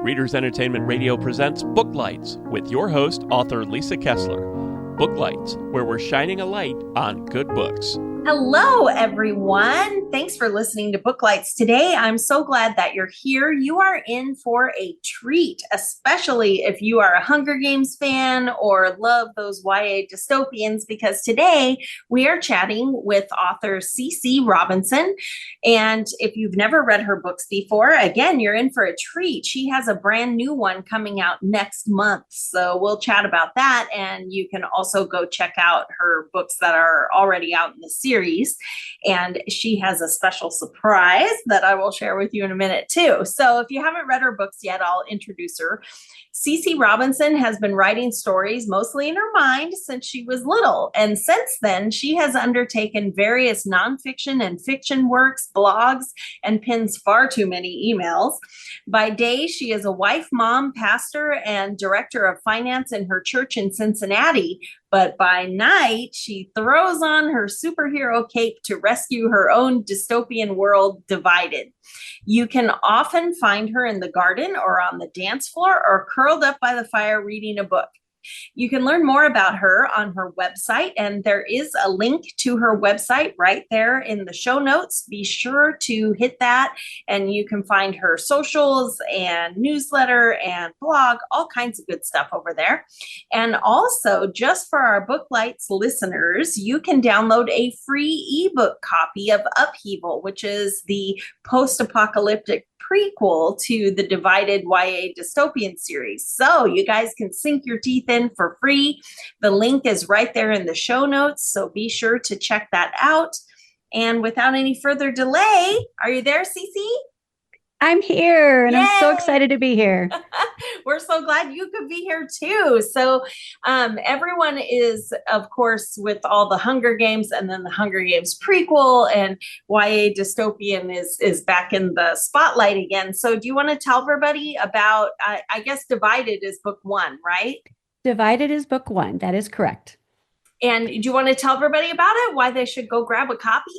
Readers Entertainment Radio presents Booklights with your host, author Lisa Kessler. Booklights, where we're shining a light on good books. Hello, everyone. Thanks for listening to Booklights today. I'm so glad that you're here. You are in for a treat, especially if you are a Hunger Games fan or love those YA dystopians, because today we are chatting with author CC Robinson. And if you've never read her books before, again, you're in for a treat. She has a brand new one coming out next month. So we'll chat about that. And you can also go check out her books that are already out in the series. And she has a special surprise that I will share with you in a minute too. So if you haven't read her books yet, I'll introduce her. CC Robinson has been writing stories mostly in her mind since she was little. And since then, she has undertaken various nonfiction and fiction works, blogs, and pens far too many emails. By day, she is a wife, mom, pastor, and director of finance in her church in Cincinnati. But by night, she throws on her superhero cape to rescue her own dystopian world, Divided. You can often find her in the garden or on the dance floor or curled up by the fire reading a book. You can learn more about her on her website, and there is a link to her website right there in the show notes. Be sure to hit that, and you can find her socials and newsletter and blog, all kinds of good stuff over there. And also, just for our Booklights listeners, you can download a free ebook copy of Upheaval, which is the post-apocalyptic prequel to the Divided YA dystopian series. So you guys can sink your teeth in for free. The link is right there in the show notes, so be sure to check that out. And without any further delay, are you there, Cece? I'm here, and Yay! I'm so excited to be here. We're so glad you could be here too. So everyone is, of course, with all the Hunger Games and then the Hunger Games prequel, and YA dystopian is back in the spotlight again. So do you want to tell everybody about, I guess Divided is book one, right? Divided is book one. That is correct. And do you want to tell everybody about it, why they should go grab a copy?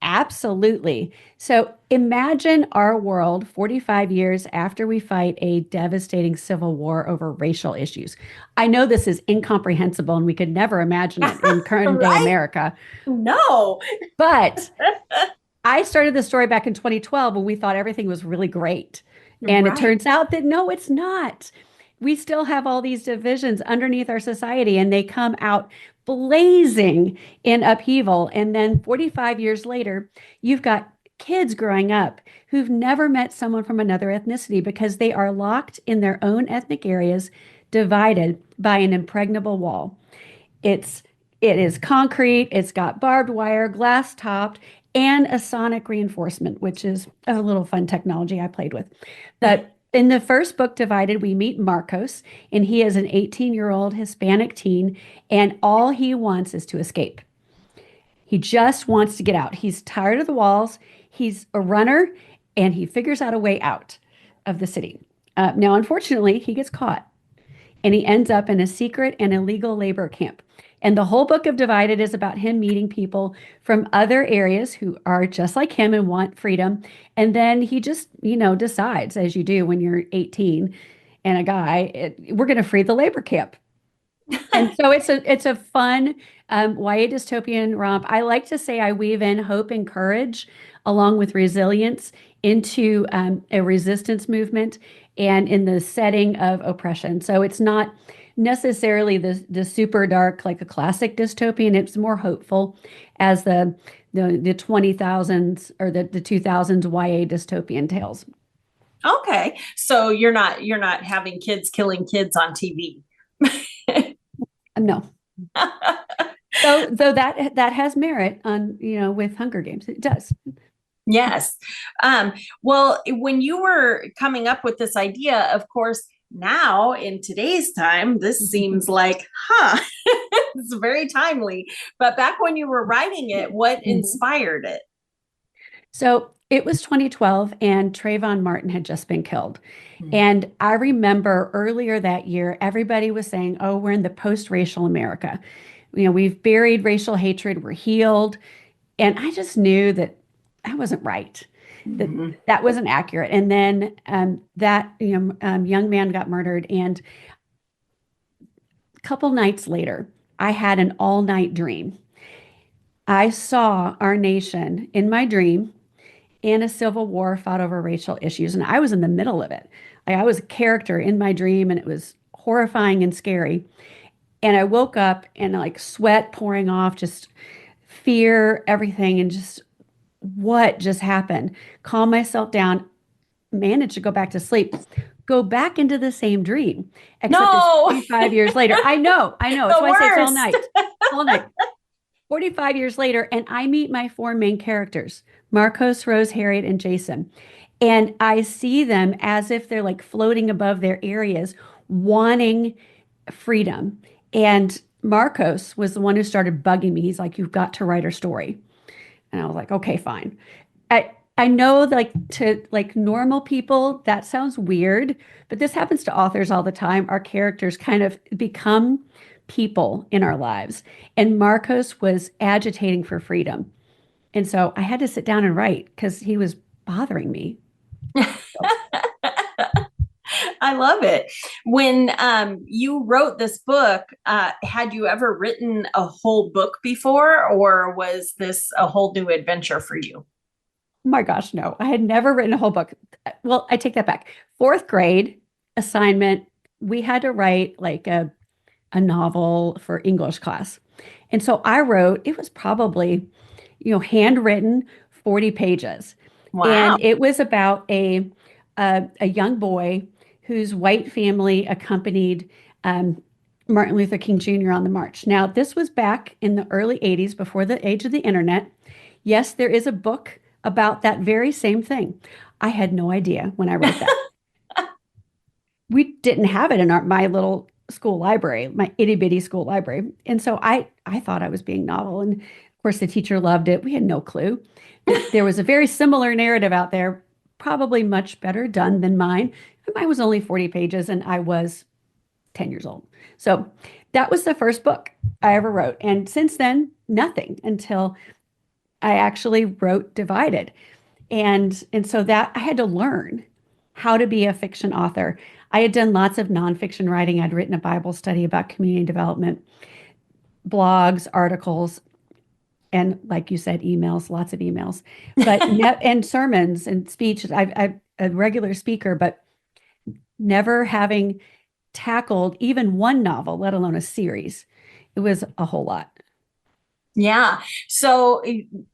Absolutely. So imagine our world 45 years after we fight a devastating civil war over racial issues. I know this is incomprehensible and we could never imagine it in current Right? day America. No. But I started the story back in 2012 when we thought everything was really great. And Right. It turns out that no, it's not. We still have all these divisions underneath our society, and they come out blazing in Upheaval. And then 45 years later, you've got kids growing up who've never met someone from another ethnicity because they are locked in their own ethnic areas, divided by an impregnable wall. It is concrete, it's got barbed wire, glass topped, and a sonic reinforcement, which is a little fun technology I played with. But in the first book, Divided, we meet Marcos, and he is an 18-year-old Hispanic teen, and all he wants is to escape. He just wants to get out. He's tired of the walls. He's a runner, and he figures out a way out of the city. Now, unfortunately, he gets caught, and he ends up in a secret and illegal labor camp. And the whole book of Divided is about him meeting people from other areas who are just like him and want freedom. And then he just, decides, as you do when you're 18 and a guy, we're going to free the labor camp. And so it's a fun YA dystopian romp. I like to say I weave in hope and courage along with resilience into a resistance movement and in the setting of oppression. So it's not necessarily the super dark like a classic dystopian. It's more hopeful as the 20,000s or the 2000s YA dystopian tales. Okay, so you're not having kids killing kids on TV. No. Though that has merit on with Hunger Games. It does. Yes. Well, when you were coming up with this idea, of course, now in today's time, this seems like, it's very timely. But back when you were writing it, what inspired it? So it was 2012 and Trayvon Martin had just been killed. And I remember earlier that year, everybody was saying, oh, we're in the post-racial America. We've buried racial hatred, we're healed. And I just knew that wasn't right. Mhm. That wasn't accurate. And then that young man got murdered, and a couple nights later, I had an all-night dream. I saw our nation in my dream in a civil war fought over racial issues, and I was in the middle of it. I was a character in my dream, and it was horrifying and scary. And I woke up and like sweat pouring off, just fear, everything, and just what just happened. Calm myself down, managed to go back to sleep, go back into the same dream, except it's No, 45 years later. I know. That's the why I say it's all worst. night, all night. 45 years later, and I meet my four main characters, Marcos, Rose, Harriet, and Jason. And I see them as if they're like floating above their areas, wanting freedom. And Marcos was the one who started bugging me. He's like, "You've got to write a story." And I was like, "Okay, fine." I know like to like normal people, that sounds weird, but this happens to authors all the time. Our characters kind of become people in our lives. And Marcos was agitating for freedom. And so I had to sit down and write because he was bothering me. I love it. When you wrote this book, had you ever written a whole book before, or was this a whole new adventure for you? Oh my gosh, no. I had never written a whole book. Well, I take that back. Fourth grade assignment, we had to write like a novel for English class. And so I wrote, it was probably, handwritten 40 pages. Wow. And it was about a young boy whose white family accompanied Martin Luther King Jr. on the march. Now, this was back in the early 80s, before the age of the internet. Yes, there is a book about that very same thing. I had no idea when I wrote that. We didn't have it in my little school library, my itty bitty school library. And so I thought I was being novel. And of course, the teacher loved it. We had no clue. There was a very similar narrative out there, probably much better done than mine. Mine was only 40 pages and I was 10 years old. So that was the first book I ever wrote. And since then, nothing until I actually wrote Divided. And so that I had to learn how to be a fiction author. I had done lots of nonfiction writing. I'd written a Bible study about community development, blogs, articles, and like you said, emails, lots of emails, but and sermons and speech. I'm a regular speaker, but never having tackled even one novel, let alone a series. It was a whole lot. Yeah. So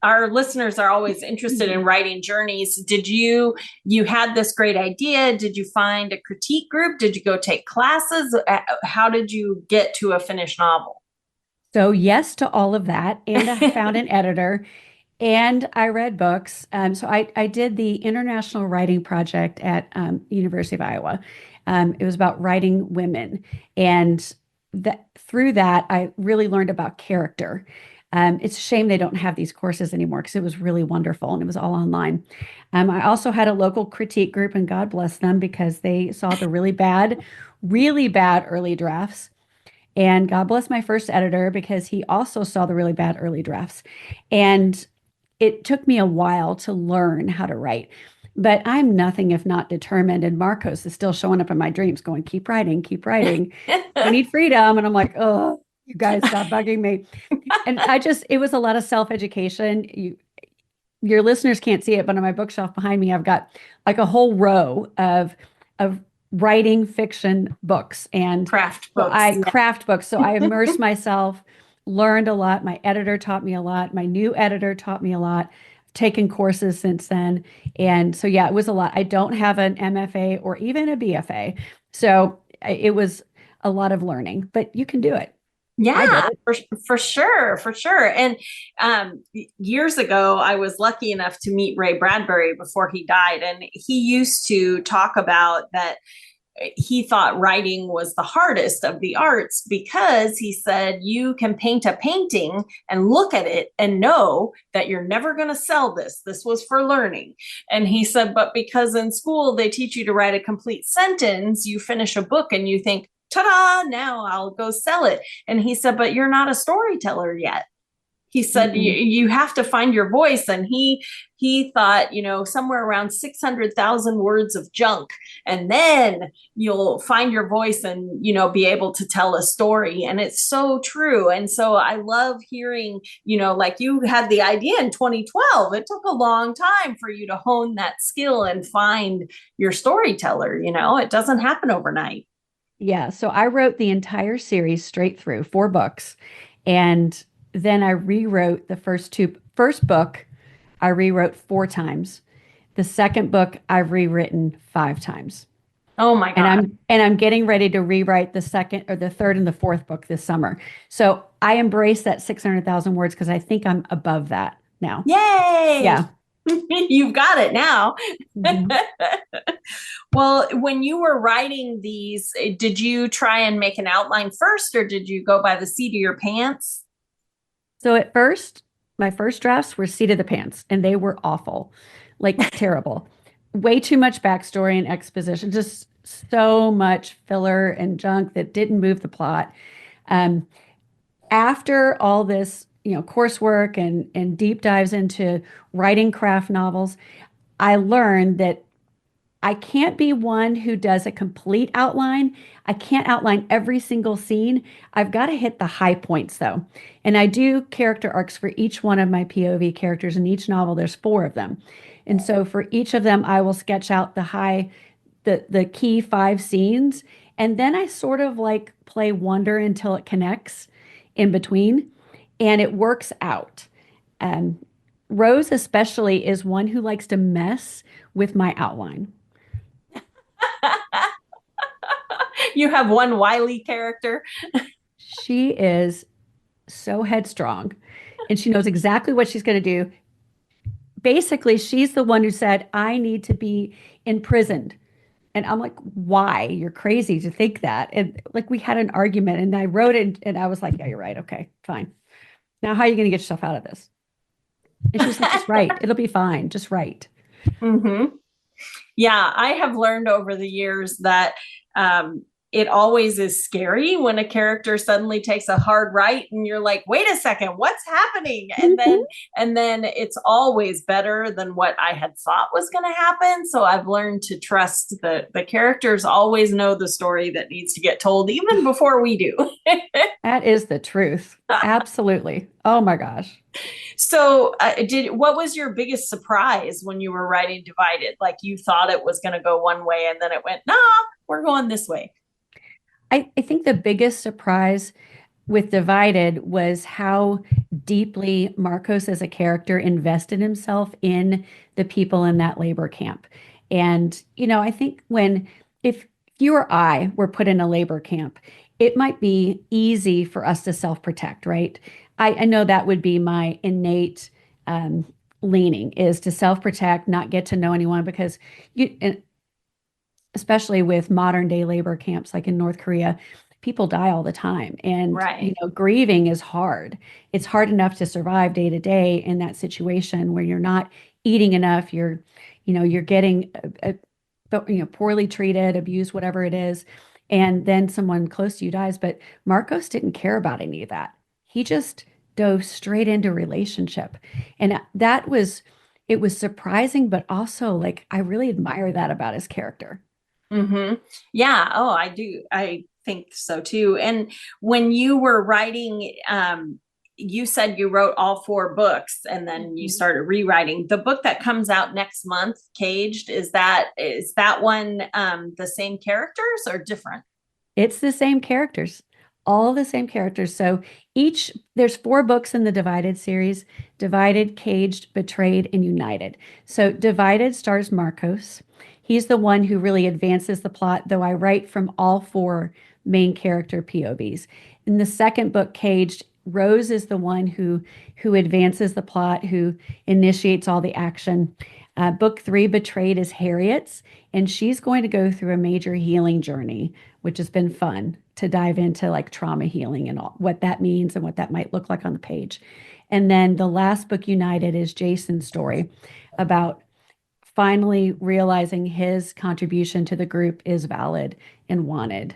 our listeners are always interested in writing journeys. You had this great idea? Did you find a critique group? Did you go take classes? How did you get to a finished novel? So yes to all of that. And I found an editor and I read books. So I did the International Writing Project at University of Iowa. It was about writing women. And through that, I really learned about character. It's a shame they don't have these courses anymore because it was really wonderful and it was all online. I also had a local critique group, and God bless them because they saw the really bad early drafts. And God bless my first editor because he also saw the really bad early drafts. And it took me a while to learn how to write, but I'm nothing if not determined. And Marcos is still showing up in my dreams going, keep writing, keep writing. I need freedom. And I'm like, oh, you guys stop bugging me. And it was a lot of self-education. Your listeners can't see it, but on my bookshelf behind me, I've got like a whole row of writing fiction books and Craft books. craft books. So I immersed myself, learned a lot. My editor taught me a lot. My new editor taught me a lot. Taken courses since then. And so, yeah, it was a lot. I don't have an MFA or even a BFA. So it was a lot of learning, but you can do it. Yeah, for sure. And years ago, I was lucky enough to meet Ray Bradbury before he died. And he used to talk about that he thought writing was the hardest of the arts because he said you can paint a painting and look at it and know that you're never going to sell this. This was for learning. And he said, but because in school they teach you to write a complete sentence, you finish a book and you think, ta-da, now I'll go sell it. And he said, but you're not a storyteller yet. He said, Mhm. you have to find your voice. And he thought, somewhere around 600,000 words of junk. And then you'll find your voice and, be able to tell a story. And it's so true. And so I love hearing, like you had the idea in 2012. It took a long time for you to hone that skill and find your storyteller. It doesn't happen overnight. Yeah, so I wrote the entire series straight through, 4 books, and then I rewrote the first book I rewrote 4 times. The second book I've rewritten 5 times. Oh my And God. I'm getting ready to rewrite the second or the third and the fourth book this summer. So I embrace that 600,000 words because I think I'm above that now. Yay. Yeah. You've got it now. Mhm. Well, when you were writing these, did you try and make an outline first, or did you go by the seat of your pants? So at first, my first drafts were seat of the pants, and they were awful, like terrible. Way too much backstory and exposition, just so much filler and junk that didn't move the plot. Um, After all this, coursework and deep dives into writing craft novels, I learned that I can't be one who does a complete outline. I can't outline every single scene. I've got to hit the high points though. And I do character arcs for each one of my POV characters in each novel. There's 4 of them. And so for each of them, I will sketch out the key 5 scenes. And then I sort of like play wonder until it connects in between. And it works out. Um, Rose especially is one who likes to mess with my outline. You have one wily character. She is so headstrong and she knows exactly what she's going to do. Basically, she's the one who said, I need to be imprisoned. And I'm like, why? You're crazy to think that. And like we had an argument and I wrote it and I was like, yeah, you're right. Okay, fine. Now, how are you going to get yourself out of this? And she was like, just write. It'll be fine. Just write. Hmm. Yeah, I have learned over the years that it always is scary when a character suddenly takes a hard right and you're like, wait a second, what's happening? And then Mhm. it's always better than what I had thought was going to happen. So I've learned to trust that the characters always know the story that needs to get told even before we do. That is the truth. Absolutely. Oh my gosh. So, did what was your biggest surprise when you were writing Divided? Like you thought it was going to go one way, and then it went, nah, we're going this way. I think the biggest surprise with Divided was how deeply Marcos as a character invested himself in the people in that labor camp. And, I think if you or I were put in a labor camp, it might be easy for us to self-protect, right? I know that would be my innate um, leaning is to self-protect, not get to know anyone because and especially with modern day labor camps like in North Korea, people die all the time. And, Right. grieving is hard. It's hard enough to survive day to day in that situation where you're not eating enough, you're getting, poorly treated, abused, whatever it is. And then someone close to you dies. But Marcos didn't care about any of that. He just dove straight into relationship. And it was surprising, but also like, I really admire that about his character. Mm-hmm. Yeah. Oh, I do. I think so too. And when you were writing, you said you wrote all 4 books and then you Mhm. started rewriting. The book that comes out next month, Caged, is that one the same characters or different? It's the same characters, all the same characters. So there's 4 books in the Divided series: Divided, Caged, Betrayed, and United. So Divided stars Marcos. He's the one who really advances the plot, though I write from all 4 main character POVs. In the second book, Caged, Rose is the one who advances the plot, who initiates all the action. Book 3, Betrayed, is Harriet's, and she's going to go through a major healing journey, which has been fun to dive into like trauma healing and all, what that means and what that might look like on the page. And then the last book, United, is Jason's story about finally realizing his contribution to the group is valid and wanted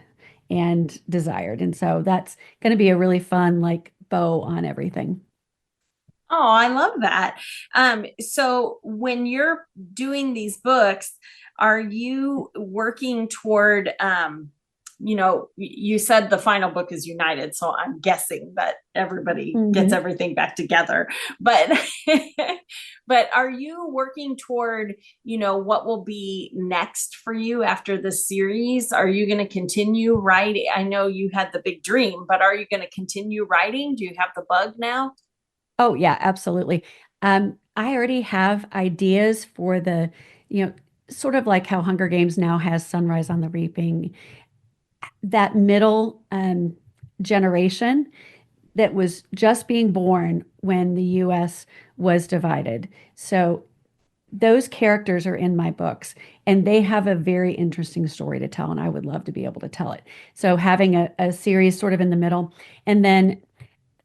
and desired. And so that's going to be a really fun like bow on everything. Oh, I love that. So when you're doing these books, are you working toward, you said the final book is United, so I'm guessing that everybody gets Mhm. everything back together. But but are you working toward, what will be next for you after this series? Are you going to continue writing? I know you had the big dream, but are you going to continue writing? Do you have the bug now? Oh, yeah, absolutely. I already have ideas for you know, sort of like how Hunger Games now has Sunrise on the Reaping, that middle generation that was just being born when the US was divided. So those characters are in my books and they have a very interesting story to tell, and I would love to be able to tell it. So having a series sort of in the middle, and then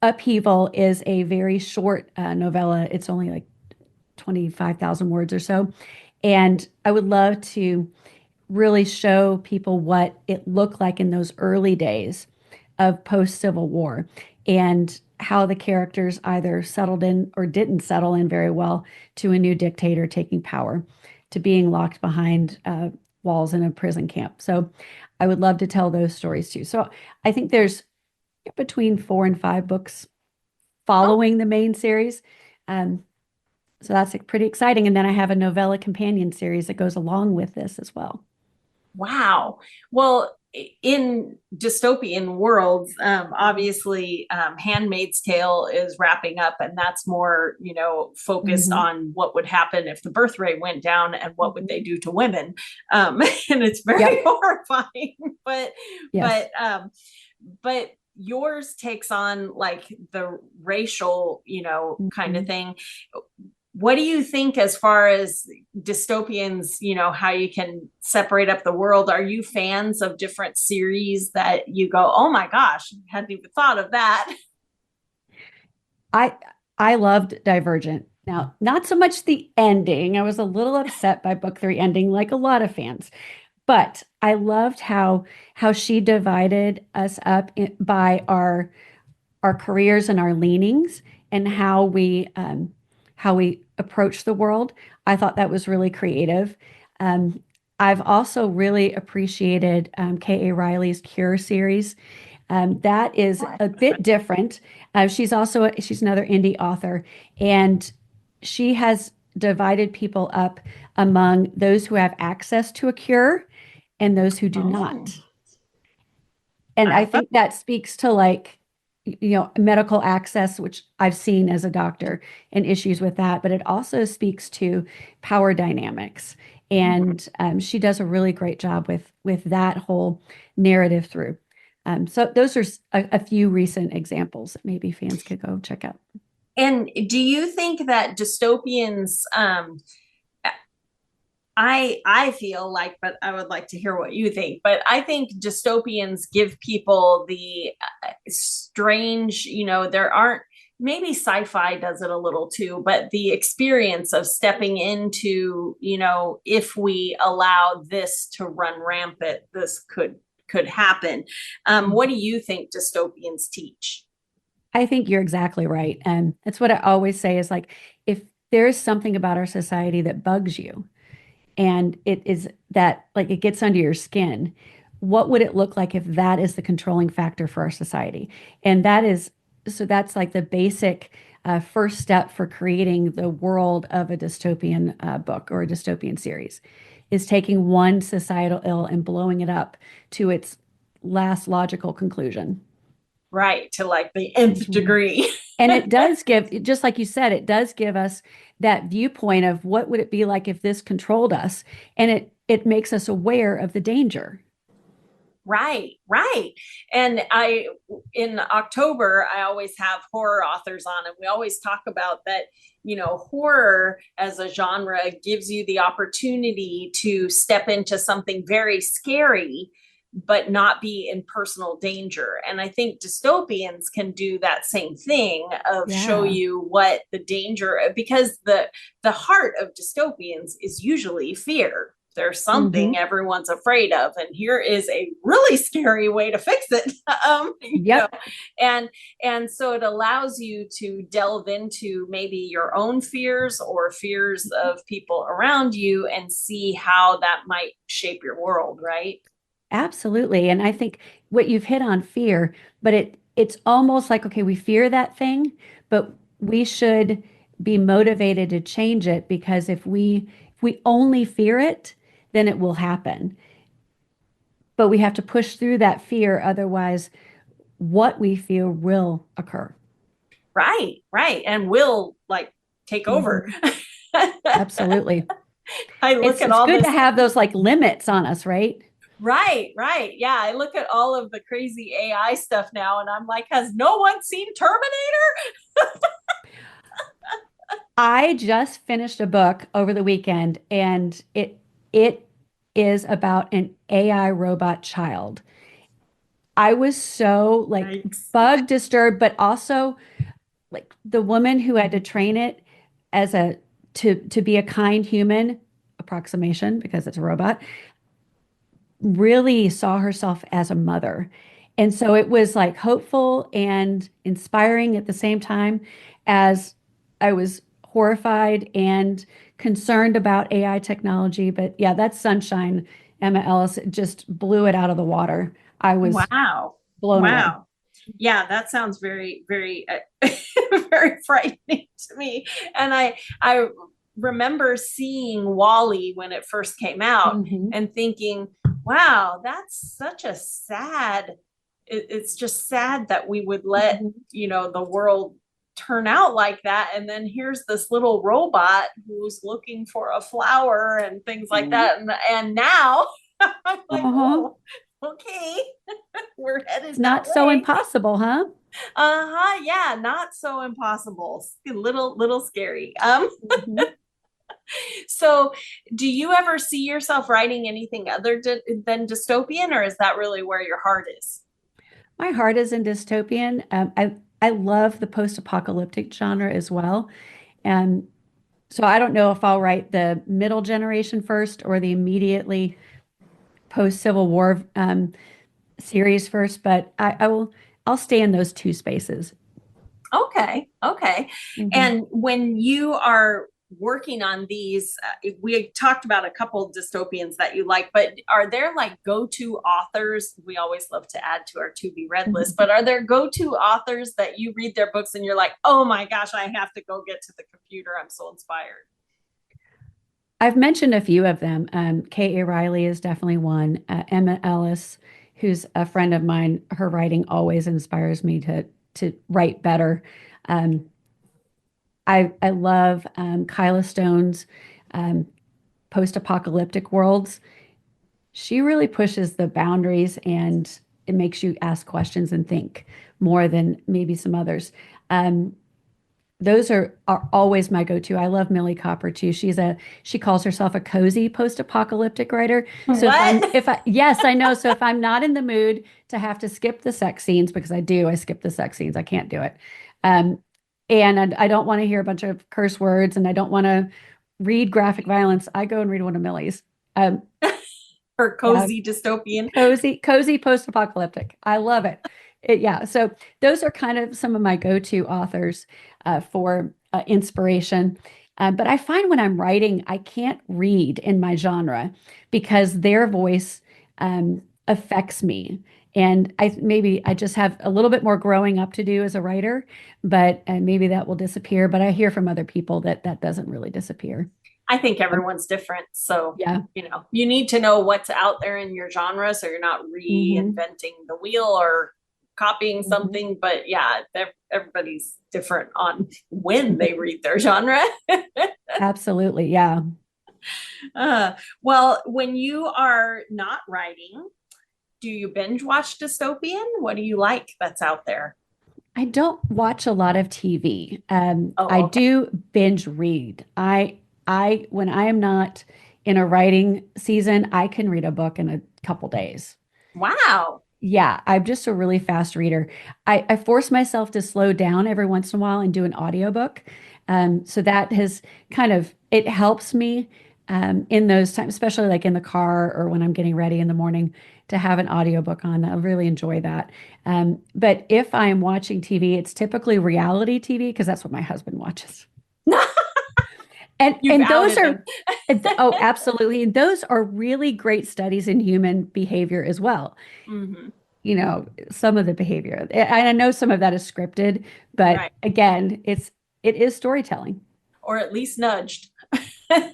Upheaval is a very short novella. It's only like 25,000 words or so. And I would love to really show people what it looked like in those early days of post Civil War and how the characters either settled in or didn't settle in very well to a new dictator taking power, to being locked behind walls in a prison camp. So I would love to tell those stories too. So I think there's between 4 and 5 books Oh, following the main series. Um, so that's pretty exciting. And then I have a novella companion series that goes along with this as well. wow. Well, in dystopian worlds, obviously, Handmaid's Tale is wrapping up, and that's more, focused Hmm. on what would happen if the birth rate went down and what would they Hmm. do to women. And it's very Yep. horrifying, but, Yes. but, um, but yours takes on like the racial, kind of Hmm. thing. What do you think as far as dystopians, how you can separate up the world? Are you fans of different series that you go, oh my gosh, hadn't even thought of that? I I loved Divergent. Now, not so much the ending. I was a little upset by book 3 ending, like a lot of fans. But I loved how she divided us up by our careers and our leanings and how we approach the world. I thought that was really creative. Um, I've also really appreciated K.A. Riley's Cure series. That is a bit different. She's another indie author, and she has divided people up among those who have access to a cure and those who do Oh, not. And I I love. think that speaks to medical access, which I've seen as a doctor and issues with that, but it also speaks to power dynamics. And she does a really great job with that whole narrative through. So those are a few recent examples that maybe fans could go check out. And do you think that dystopians, I feel like, but I would like to hear what you think. But I think dystopians give people the strange, there aren't, maybe sci-fi does it a little too, but the experience of stepping into, if we allow this to run rampant, this could happen. What do you think dystopians teach? I think you're exactly right. And that's what I always say is like, if there's something about our society that bugs you, and it is that like it gets under your skin, what would it look like if that is the controlling factor for our society? And that's like the basic first step for creating the world of a dystopian book or a dystopian series, is taking one societal ill and blowing it up to its last logical conclusion. Right, to like the nth Mhm. degree. And it does give, just like you said, it does give us that viewpoint of what would it be like if this controlled us, and it makes us aware of the danger. Right, right. And in October, I always have horror authors on, and we always talk about that, horror as a genre gives you the opportunity to step into something very scary, but not be in personal danger. And I think dystopians can do that same thing of show Yeah. you what the danger, because the heart of dystopians is usually fear. there's Mm-hmm. something everyone's afraid of, and here is a really scary way to fix it. Yep. And so it allows you to delve into maybe your own fears or fears of people around you and see how that might shape your world, right? Absolutely. And I think what you've hit on fear, but it's almost like, okay, we fear that thing, but we should be motivated to change it because if we only fear it, then it will happen. But we have to push through that fear, otherwise what we fear will occur. Right, right. And will like take over. Mhm. Absolutely. I look at It's all good to this. have those like limits on us, right? Right, right. Yeah, I look at all of the crazy AI stuff now and I'm like, has no one seen Terminator? I just finished a book over the weekend and it is about an AI robot child. I was so like Yikes. bug disturbed, but also like the woman who had to train it as a to be a kind human approximation because it's a robot really saw herself as a mother. And so it was like hopeful and inspiring at the same time as I was horrified and concerned about AI technology. But yeah, that's sunshine. Emma Ellis just blew it out of the water. I was Wow. blown away. Wow. Yeah, that sounds very, very, very frightening to me. And I remember seeing Wally when it first came out Mhm. and thinking, wow, that's such a sad, it's just sad that we would let, Mhm. the world turn out like that. And then here's this little robot who's looking for a flower and things like Mhm. that. And now I'm like, Uh-huh. oh, okay, we're It's headed that not so way. impossible, huh? Uh-huh. Yeah, not so impossible. Little scary. Mhm. So do you ever see yourself writing anything other than dystopian, or is that really where your heart is? My heart is in dystopian. I love the post-apocalyptic genre as well. And so I don't know if I'll write the middle generation first or the immediately post-Civil War series first, but I'll stay in those two spaces. Okay. Okay. Mhm. And when you are working on these, we talked about a couple dystopians that you like, but are there like go-to authors? We always love to add to our to be read list, but are there go-to authors that you read their books and you're like, oh my gosh, I have to go get to the computer. I'm so inspired. I've mentioned a few of them. K.A. Riley is definitely one. Emma Ellis, who's a friend of mine, her writing always inspires me to write better. Um, I love Kyla Stone's um, post-apocalyptic worlds. She really pushes the boundaries and it makes you ask questions and think more than maybe some others. Um, those are always my go-to. I love Millie Copper too. She calls herself a cozy post-apocalyptic writer. So What? if I yes, I know. So if I'm not in the mood to have to skip the sex scenes because I skip the sex scenes. I can't do it. Um, and I don't want to hear a bunch of curse words and I don't want to read graphic violence. I go and read one of Millie's. Um, Or yeah, cozy dystopian? cozy post-apocalyptic. I love it. Yeah, so those are kind of some of my go-to authors for inspiration. But I find when I'm writing, I can't read in my genre because their voice affects me. And maybe I just have a little bit more growing up to do as a writer, but maybe that will disappear. But I hear from other people that that doesn't really disappear. I think everyone's different. So, Yeah. you need to know what's out there in your genre so you're not Hmm. reinventing the wheel or copying Hmm. something. But yeah, everybody's different on when they read their genre. Absolutely. Yeah. uh, well, when you are not writing, do you binge watch dystopian? What do you like that's out there? I don't watch a lot of TV. I Oh, okay. do binge read. When I am not in a writing season, I can read a book in a couple days. Wow. Yeah, I'm just a really fast reader. I force myself to slow down every once in a while and do an audiobook. So that has kind of, it helps me. in those times, especially like in the car or when I'm getting ready in the morning to have an audiobook on. I really enjoy that. But if I'm watching TV, it's typically reality TV because that's what my husband watches. And You've those outed are oh, absolutely. And those are really great studies in human behavior as well. them. Some of the behavior. And I know some of that is scripted, but Right. again, it is storytelling. Or at least nudged.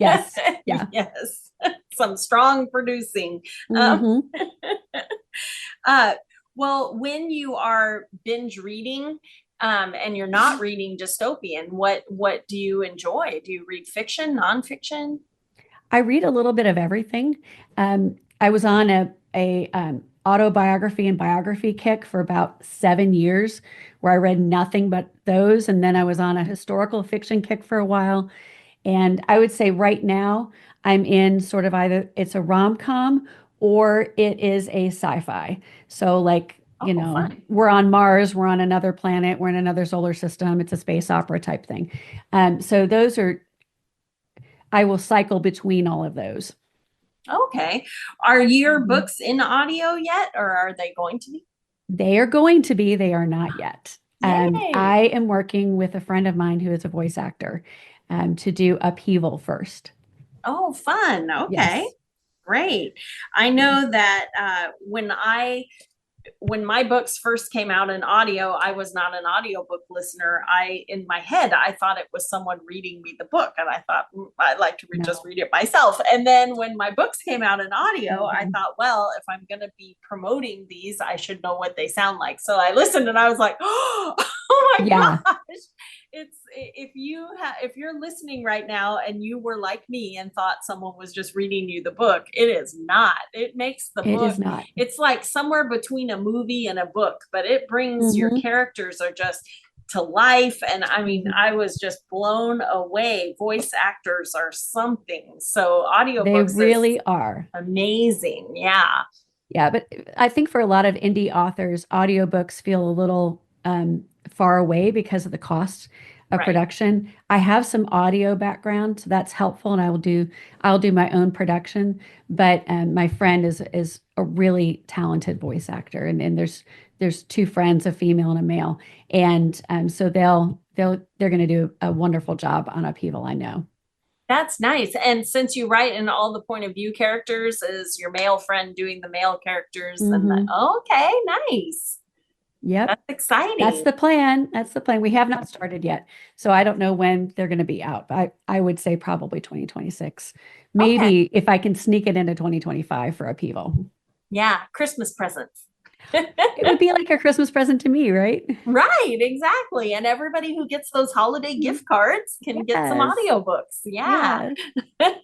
Yes. Yeah. Yes. Some strong producing. hmm Well, when you are binge reading, and you're not reading dystopian, what do you enjoy? Do you read fiction, nonfiction? I read a little bit of everything. I was on a autobiography and biography kick for about 7 years, where I read nothing but those, and then I was on a historical fiction kick for a while. And I would say right now I'm in sort of either it's a rom-com or it is a sci-fi. So like, Fun. we're on Mars, we're on another planet, we're in another solar system. It's a space opera type thing. So those are, I will cycle between all of those. Okay. Are your Mhm. books in audio yet, or are they going to be? They are going to be, they are not yet. Yay. I am working with a friend of mine who is a voice actor to do Upheaval first. Oh, fun. Okay. Yes. Great. I know that when my books first came out in audio, I was not an audiobook listener. In my head, I thought it was someone reading me the book. And I thought, I'd like to just No. read it myself. And then when my books came out in audio, I Mhm. thought, well, if I'm going to be promoting these, I should know what they sound like. So I listened and I was like, oh my Yeah, gosh. It's if you're listening right now and you were like me and thought someone was just reading you the book, it is not. It makes the it book, is not. it's like somewhere between a movie and a book, but it brings your Mhm. characters are just to life. And I mean, Mhm. I was just blown away. Voice actors are something. So They audiobooks is really are. amazing. Yeah. Yeah, but I think for a lot of indie authors, audiobooks feel a little far away because of the cost of Right. production. I have some audio background, so that's helpful, and I'll do my own production. But my friend is a really talented voice actor, and there's two friends, a female and a male, and so they're going to do a wonderful job on Upheaval, I know. That's nice. And since you write in all the point of view characters, is your male friend doing the male characters? And hmm okay, nice. Yep. That's That's exciting. the plan. That's the plan. We have not started yet. So I don't know when they're going to be out. I would say probably 2026. Okay. Maybe if I can sneak it into 2025 for upheaval. Yeah, Christmas presents. It would be like a Christmas present to me, right? Right, exactly. And everybody who gets those holiday gift cards can get some Yes. audiobooks. Yeah. Yes.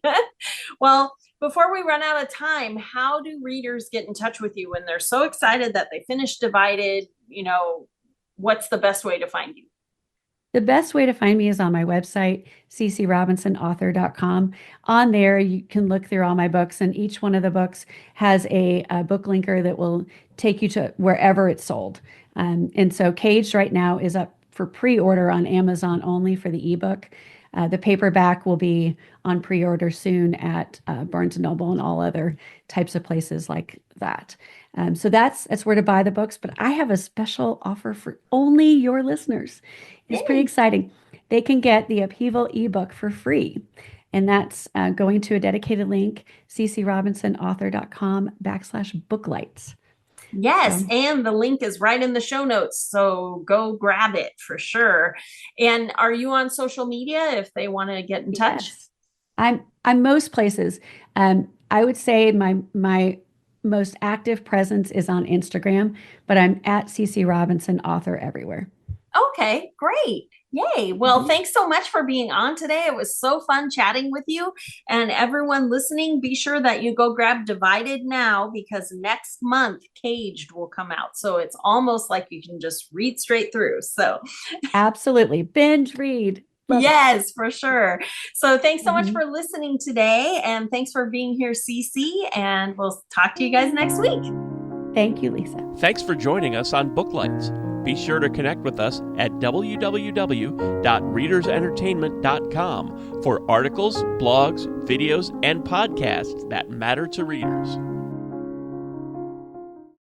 Well, before we run out of time, how do readers get in touch with you when they're so excited that they finished Divided? What's the best way to find you? The best way to find me is on my website, ccrobinsonauthor.com. On there, you can look through all my books, and each one of the books has a book linker that will take you to wherever it's sold. And so Caged right now is up for pre-order on Amazon only for the ebook. The paperback will be on pre-order soon at Barnes& and Noble and all other types of places like that. So that's where to buy the books. But I have a special offer for only your listeners. It's pretty Yay. exciting. They can get the Upheaval ebook for free. And that's going to a dedicated link, ccrobinsonauthor.com/booklights. Yes, So and the link is right in the show notes. So go grab it for sure. And are you on social media if they want to get in touch? yes, I'm most places. I would say my most active presence is on Instagram, but I'm at CC Robinson author everywhere. Okay, great. Yay. Well, Mhm. thanks so much for being on today. It was so fun chatting with you. And everyone listening, be sure that you go grab Divided now because next month Caged will come out. So it's almost like you can just read straight through. So, Absolutely. Binge read. Love it. yes, for sure. So thanks so much Mhm. for listening today. And thanks for being here, Cece. And we'll talk to you guys next week. Thank you, Lisa. Thanks for joining us on Booklights. Be sure to connect with us at www.readersentertainment.com for articles, blogs, videos, and podcasts that matter to readers.